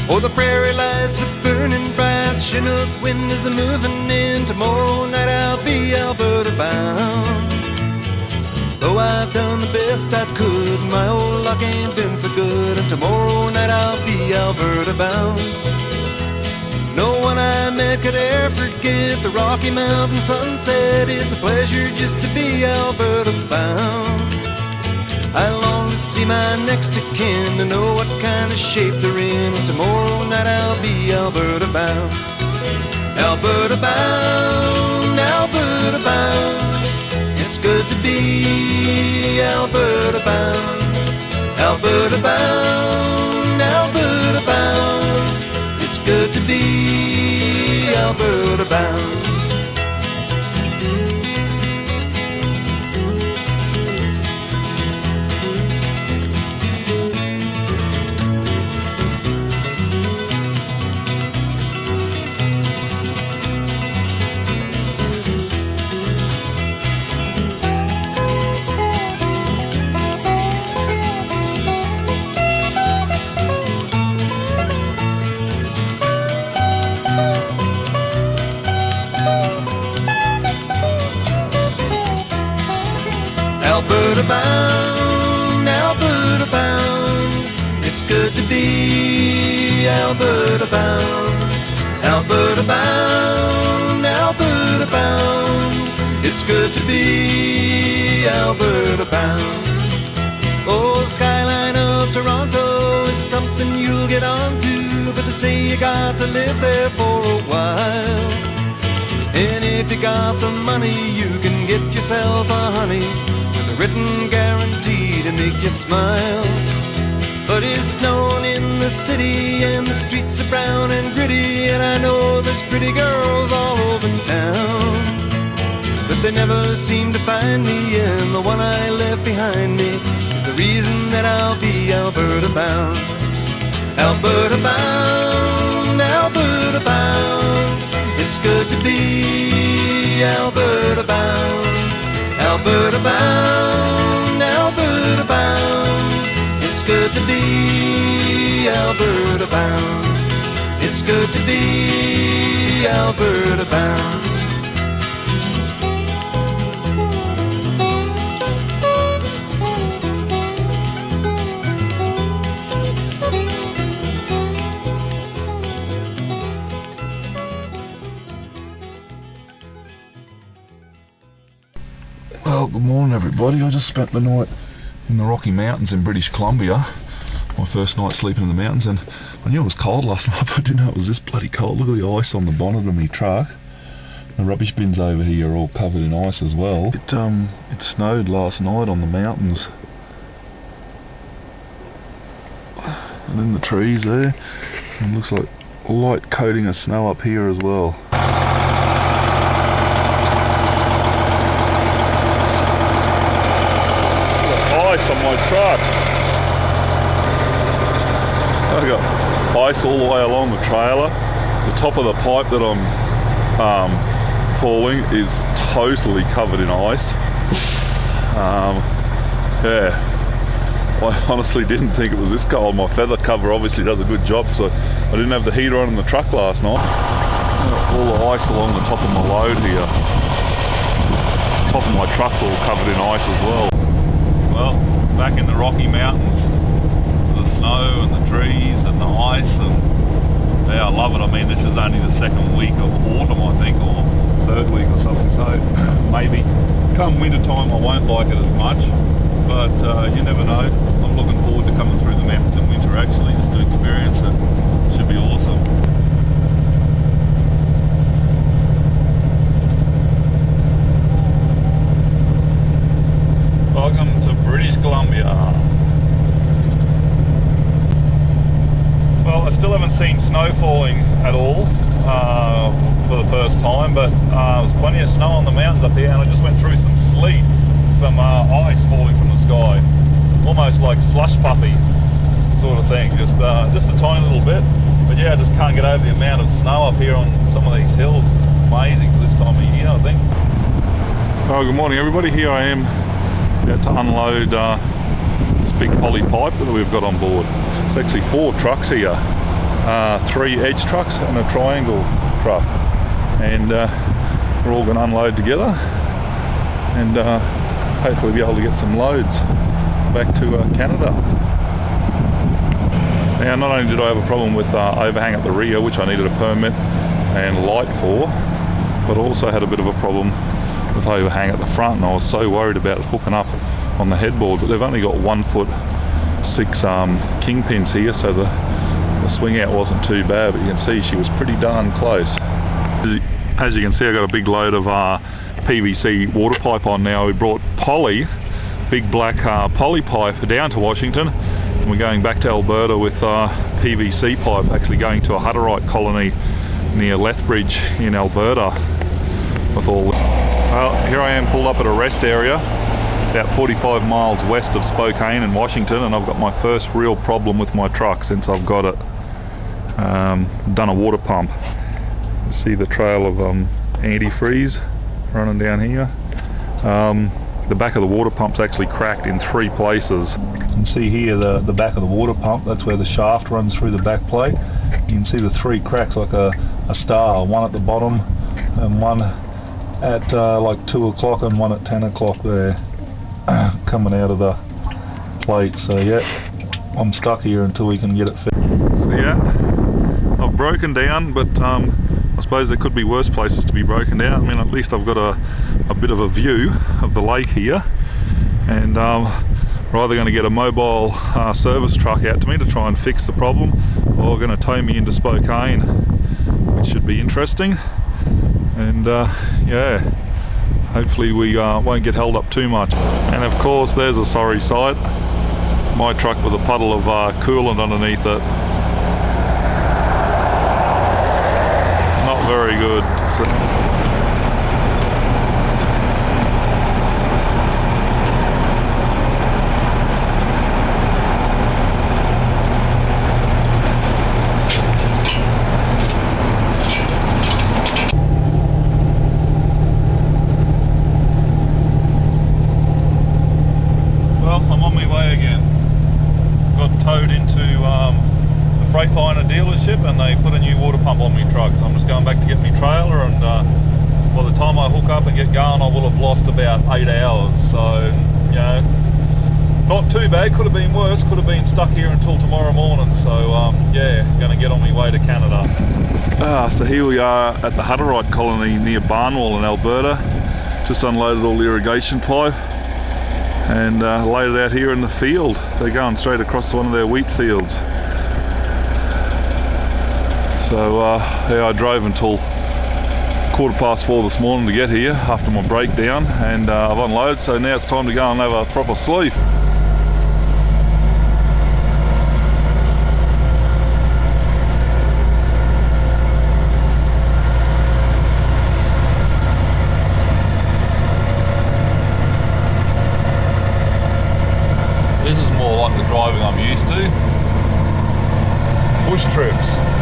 Oh, the prairie lights are burning bright, the Chinook wind is moving in. Tomorrow night I'll be Alberta bound. Though I've done the best I could, my old luck ain't been so good, and tomorrow night I'll be Alberta bound. No one I met could ever forget the Rocky Mountain sunset. It's a pleasure just to be Alberta bound. I long to see my next of kin, to know what kind of shape they're in, and tomorrow night I'll be Alberta bound. Alberta bound, Alberta bound. It's good to be Alberta bound. Alberta bound, Alberta bound. It's good to be Alberta bound. Alberta bound, Alberta bound. It's good to be Alberta bound. Alberta bound, Alberta bound. It's good to be Alberta bound. Oh, the skyline of Toronto is something you'll get onto, but they say you got to live there for a while. And if you got the money, you can get yourself a honey, written guarantee to make you smile. But it's snowing in the city and the streets are brown and gritty, and I know there's pretty girls all over town, but they never seem to find me, and the one I left behind me is the reason that I'll be Alberta bound. Alberta bound, Alberta bound. It's good to be Alberta bound. Alberta bound, Alberta bound. It's good to be Alberta bound. It's good to be Alberta bound. Well, good morning everybody. I just spent the night in the Rocky Mountains in British Columbia. My first night sleeping in the mountains, and I knew it was cold last night, but I didn't know it was this bloody cold. Look at the ice on the bonnet of my truck. The rubbish bins over here are all covered in ice as well. It snowed last night on the mountains. And in the trees there. And it looks like a light coating of snow up here as well. On my truck. I got ice all the way along the trailer. The top of the pipe that I'm hauling is totally covered in ice. Yeah, I honestly didn't think it was this cold. My feather cover obviously does a good job, so I didn't have the heater on in the truck last night. All the ice along the top of my load here. The top of my truck's all covered in ice as well. Well, back in the Rocky Mountains, the snow and the trees and the ice, and yeah, I love it. I mean, this is only the second week of autumn, I think, or third week or something, so maybe come winter time I won't like it as much, but you never know. I'm looking forward to coming through the mountains in winter actually, just to experience it. Should be awesome. Welcome to British Columbia. Well, I still haven't seen snow falling at all for the first time, but there's plenty of snow on the mountains up here, and I just went through some sleet, some ice falling from the sky, almost like slush puppy sort of thing, just a tiny little bit. But yeah, I just can't get over the amount of snow up here on some of these hills. It's amazing for this time of year, I think. Oh, good morning everybody. Here I am about to unload this big poly pipe that we've got on board. It's actually 4 trucks here. 3 edge trucks and a triangle truck, and we're all going to unload together and hopefully be able to get some loads back to Canada. Now, not only did I have a problem with overhang at the rear, which I needed a permit and light for, but also had a bit of a problem with overhang at the front, and I was so worried about hooking up on the headboard. But they've only got 1'6" kingpins here, so the swing out wasn't too bad, but you can see she was pretty darn close. As you can see, I got a big load of PVC water pipe on now. We brought poly, big black poly pipe down to Washington, and we're going back to Alberta with PVC pipe, actually going to a Hutterite colony near Lethbridge in Alberta. Well, here I am pulled up at a rest area about 45 miles west of Spokane in Washington, and I've got my first real problem with my truck since I've got it done a water pump. You see the trail of antifreeze running down here. The back of the water pump's actually cracked in 3 places. You can see here the back of the water pump, that's where the shaft runs through the back plate. You can see the 3 cracks like a star, one at the bottom and one at like 2 o'clock and one at 10 o'clock there, coming out of the plate. So yeah, I'm stuck here until we can get it fixed. So yeah, I've broken down, but I suppose there could be worse places to be broken down. I mean, at least I've got a bit of a view of the lake here, and we're either going to get a mobile service truck out to me to try and fix the problem, or going to tow me into Spokane, which should be interesting. And yeah, hopefully we won't get held up too much. And of course, there's a sorry sight, my truck with a puddle of coolant underneath it. Not very good. Well, I'm on my way again. Got towed into the Freightliner dealership, and they put a new water pump on my truck, so I'm just going back to get my trailer, and by the time I hook up and get going, I will have lost about 8 hours. So, you know, not too bad. Could have been worse. Could have been stuck here until tomorrow morning. So yeah, going to get on my way to Canada. So here we are at the Hutterite colony near Barnwell in Alberta. Just unloaded all the irrigation pipe and laid it out here in the field. They're going straight across to one of their wheat fields. So yeah, I drove until 4:15 this morning to get here after my breakdown, and I've unloaded, so now it's time to go and have a proper sleep. This is more like the driving I'm used to. Bush trips.